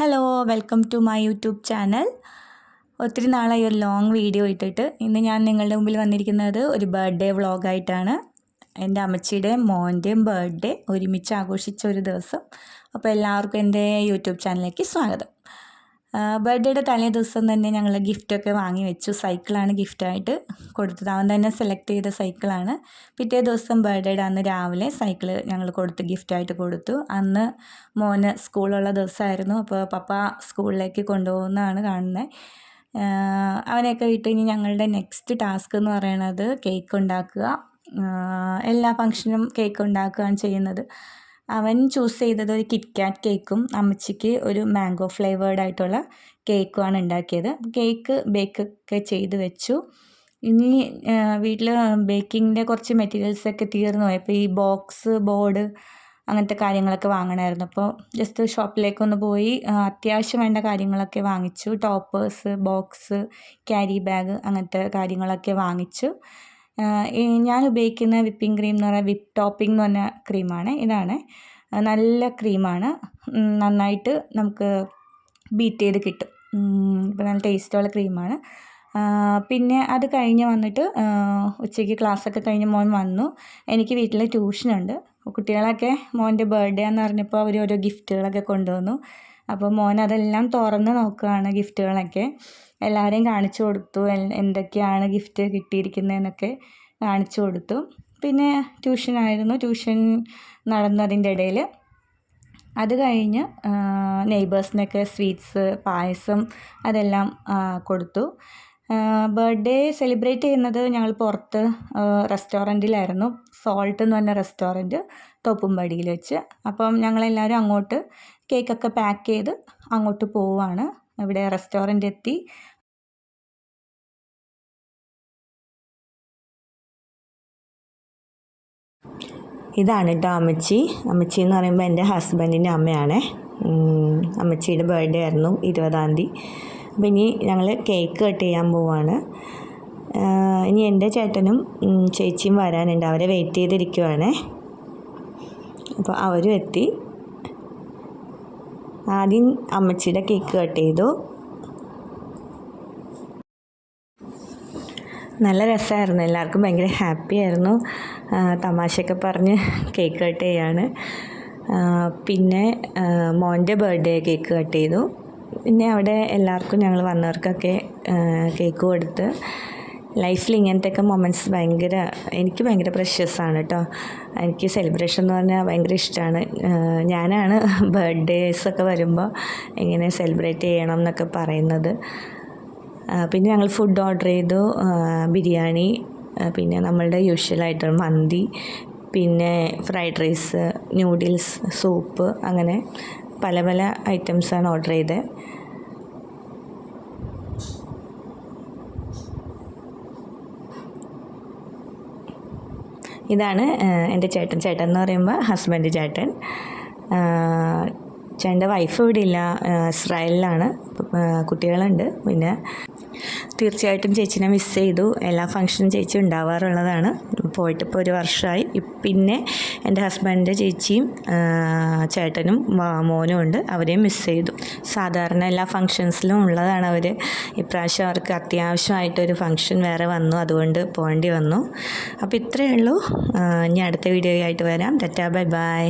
Hello welcome to my YouTube channel. ഒത്തിരി നാളായി ഒരു ലോങ് വീഡിയോ ഇട്ടിട്ട്. ഇന്ന് ഞാൻ നിങ്ങളുടെ മുമ്പിൽ വന്നിരിക്കുന്നത് ഒരു ബർത്ത്ഡേ വ്ളോഗായിട്ടാണ്. എൻ്റെ അമ്മച്ചിയുടെ മോൻ്റെയും ബർത്ത്ഡേ ഒരുമിച്ച് ആഘോഷിച്ച ഒരു ദിവസം. അപ്പോൾ എല്ലാവർക്കും എൻ്റെ യൂട്യൂബ് ചാനലിലേക്ക് സ്വാഗതം. ബർത്ത്ഡേയുടെ തലേ ദിവസം തന്നെ ഞങ്ങൾ ഗിഫ്റ്റൊക്കെ വാങ്ങി വെച്ചു. സൈക്കിളാണ് ഗിഫ്റ്റായിട്ട് കൊടുത്തത്. അവൻ തന്നെ സെലക്ട് ചെയ്ത സൈക്കിളാണ്. പിറ്റേ ദിവസം ബർത്ത്ഡേയുടെ അന്ന് രാവിലെ സൈക്കിള് ഞങ്ങൾ ഗിഫ്റ്റായിട്ട് കൊടുത്തു. അന്ന് മോന് സ്കൂളുള്ള ദിവസമായിരുന്നു. അപ്പോൾ പപ്പ സ്കൂളിലേക്ക് കൊണ്ടുപോകുന്നതാണ് കാണുന്നത്. അവനെയൊക്കെ വിട്ട് കഴിഞ്ഞ് ഞങ്ങളുടെ നെക്സ്റ്റ് ടാസ്ക് എന്ന് പറയുന്നത് കേക്ക് ഉണ്ടാക്കുക. എല്ലാ ഫംഗ്ഷനും കേക്ക് ഉണ്ടാക്കുകയാണ് ചെയ്യുന്നത്. അവൻ ചൂസ് ചെയ്തത് ഒരു കിറ്റ്കാറ്റ് കേക്കും അമ്മച്ചിക്ക് ഒരു മാംഗോ ഫ്ലേവേർഡ് ആയിട്ടുള്ള കേക്കുമാണ് ഉണ്ടാക്കിയത്. കേക്ക് ബേക്കൊക്കെ ചെയ്ത് വെച്ചു. ഇനി വീട്ടിൽ ബേക്കിങ്ങിൻ്റെ കുറച്ച് മെറ്റീരിയൽസൊക്കെ തീർന്നു പോയി. അപ്പോൾ ഈ ബോക്സ് ബോർഡ് അങ്ങനത്തെ കാര്യങ്ങളൊക്കെ വാങ്ങണമായിരുന്നു. അപ്പോൾ ജസ്റ്റ് ഷോപ്പിലേക്കൊന്ന് പോയി അത്യാവശ്യം വേണ്ട കാര്യങ്ങളൊക്കെ വാങ്ങിച്ചു. ടോപ്പേഴ്സ്, ബോക്സ്, ക്യാരി ബാഗ് അങ്ങനത്തെ കാര്യങ്ങളൊക്കെ വാങ്ങിച്ചു. ഞാൻ ഉപയോഗിക്കുന്ന വിപ്പിംഗ് ക്രീം എന്ന് പറഞ്ഞാൽ വിപ്പ് ടോപ്പിംഗ് എന്ന് പറഞ്ഞ ക്രീമാണ്. ഇതാണ് നല്ല ക്രീമാണ്. നന്നായിട്ട് നമുക്ക് ബീറ്റ് ചെയ്ത് കിട്ടും. ഇപ്പോൾ നല്ല ടേസ്റ്റുള്ള ക്രീമാണ്. പിന്നെ അത് കഴിഞ്ഞ് വന്നിട്ട് ഉച്ചയ്ക്ക് ക്ലാസ്സൊക്കെ കഴിഞ്ഞ് മോൻ വന്നു. എനിക്ക് വീട്ടിൽ ട്യൂഷനുണ്ട്. കുട്ടികളൊക്കെ മോൻ്റെ ബർത്ത്ഡേ എന്ന് പറഞ്ഞപ്പോൾ അവർ ഓരോ ഗിഫ്റ്റുകളൊക്കെ കൊണ്ടുവന്നു. അപ്പോൾ മോൻ അതെല്ലാം തുറന്ന് നോക്കുകയാണ്. ഗിഫ്റ്റുകളൊക്കെ എല്ലാവരെയും കാണിച്ചു കൊടുത്തു. എന്തൊക്കെയാണ് ഗിഫ്റ്റ് കിട്ടിയിരിക്കുന്നതെന്നൊക്കെ കാണിച്ചു കൊടുത്തു. പിന്നെ ട്യൂഷൻ നടന്നതിൻ്റെ ഇടയിൽ അത് കഴിഞ്ഞ് നെയ്ബേഴ്സിനൊക്കെ സ്വീറ്റ്സ്, പായസം അതെല്ലാം കൊടുത്തു. ബർത്ത്ഡേ സെലിബ്രേറ്റ് ചെയ്യുന്നത് ഞങ്ങൾ പുറത്ത് റെസ്റ്റോറൻറ്റിലായിരുന്നു. സോൾട്ട് എന്ന് പറഞ്ഞ റെസ്റ്റോറൻറ്റ് തോപ്പുംപടിയിൽ വെച്ച്. അപ്പം ഞങ്ങളെല്ലാവരും അങ്ങോട്ട് കേക്കൊക്കെ പാക്ക് ചെയ്ത് അങ്ങോട്ട് പോവുകയാണ്. ഇവിടെ റെസ്റ്റോറൻറ്റ് എത്തി. ഇതാണ് കേട്ടോ അമ്മച്ചി എന്ന് പറയുമ്പോൾ എൻ്റെ ഹസ്ബൻഡിൻ്റെ അമ്മയാണ്. അമ്മച്ചിയുടെ ബർത്ത്ഡേ ആയിരുന്നു 20-ാം തീയതി. അപ്പോൾ ഇനി ഞങ്ങൾ കേക്ക് കട്ട് ചെയ്യാൻ പോവാണ്. ഇനി എൻ്റെ ചേട്ടനും ചേച്ചിയും വരാനുണ്ട്. അവരെ വെയിറ്റ് ചെയ്തിരിക്കുവാണ്. അപ്പോൾ അവരും എത്തി. ആദ്യം അമ്മച്ചിയുടെ കേക്ക് കട്ട് ചെയ്തു. നല്ല രസമായിരുന്നു. എല്ലാവർക്കും ഭയങ്കര ഹാപ്പി ആയിരുന്നു. തമാശയൊക്കെ പറഞ്ഞ് കേക്ക് കട്ട് ചെയ്യാണ്. പിന്നെ മോൻ്റെ ബർത്ത്ഡേ കേക്ക് കട്ട് ചെയ്തു. പിന്നെ അവിടെ എല്ലാവർക്കും ഞങ്ങൾ വന്നവർക്കൊക്കെ കേക്ക് കൊടുത്ത്. ലൈഫിൽ ഇങ്ങനത്തെയൊക്കെ മൊമെൻറ്റ്സ് എനിക്ക് ഭയങ്കര പ്രഷ്യസാണ് കേട്ടോ. എനിക്ക് സെലിബ്രേഷൻ എന്ന് പറഞ്ഞാൽ ഭയങ്കര ഇഷ്ടമാണ്. ഞാനാണ് ബർത്ത്ഡേസൊക്കെ വരുമ്പോൾ എങ്ങനെ സെലിബ്രേറ്റ് ചെയ്യണം എന്നൊക്കെ പറയുന്നത്. പിന്നെ ഞങ്ങൾ ഫുഡ് ഓർഡർ ചെയ്തു. ബിരിയാണി, പിന്നെ നമ്മളുടെ യൂഷ്വലായിട്ടുള്ള മന്തി, പിന്നെ ഫ്രൈഡ് റൈസ്, ന്യൂഡിൽസ്, സൂപ്പ്, അങ്ങനെ പല പല ഐറ്റംസാണ് ഓർഡർ ചെയ്തത്. ഇതാണ് എൻ്റെ ചേട്ടൻ എന്ന് പറയുമ്പോൾ ഹസ്ബൻഡ് ചേട്ടൻ്റെ വൈഫ് ഇവിടെ ഇല്ല, ഇസ്രായേലിലാണ്. കുട്ടികളുണ്ട്. പിന്നെ തീർച്ചയായിട്ടും ചേച്ചീനെ മിസ് ചെയ്തു. എല്ലാ ഫംഗ്ഷനും ചേച്ചി ഉണ്ടാവാറുള്ളതാണ്. പോയിട്ടിപ്പോൾ 1 വർഷമായി. പിന്നെ എൻ്റെ ഹസ്ബൻഡിൻ്റെ ചേച്ചിയും ചേട്ടനും മോനും ഉണ്ട്. അവരെയും മിസ് ചെയ്തു. സാധാരണ എല്ലാ ഫംഗ്ഷൻസിലും ഉള്ളതാണ് അവർ. ഇപ്രാവശ്യം അവർക്ക് അത്യാവശ്യമായിട്ടൊരു ഫംഗ്ഷൻ വേറെ വന്നു, അതുകൊണ്ട് പോകേണ്ടി വന്നു. അപ്പോൾ ഇത്രയേ ഉള്ളൂ. ഇനി അടുത്ത വീഡിയോ ആയിട്ട് വരാം. Tata, bye bye.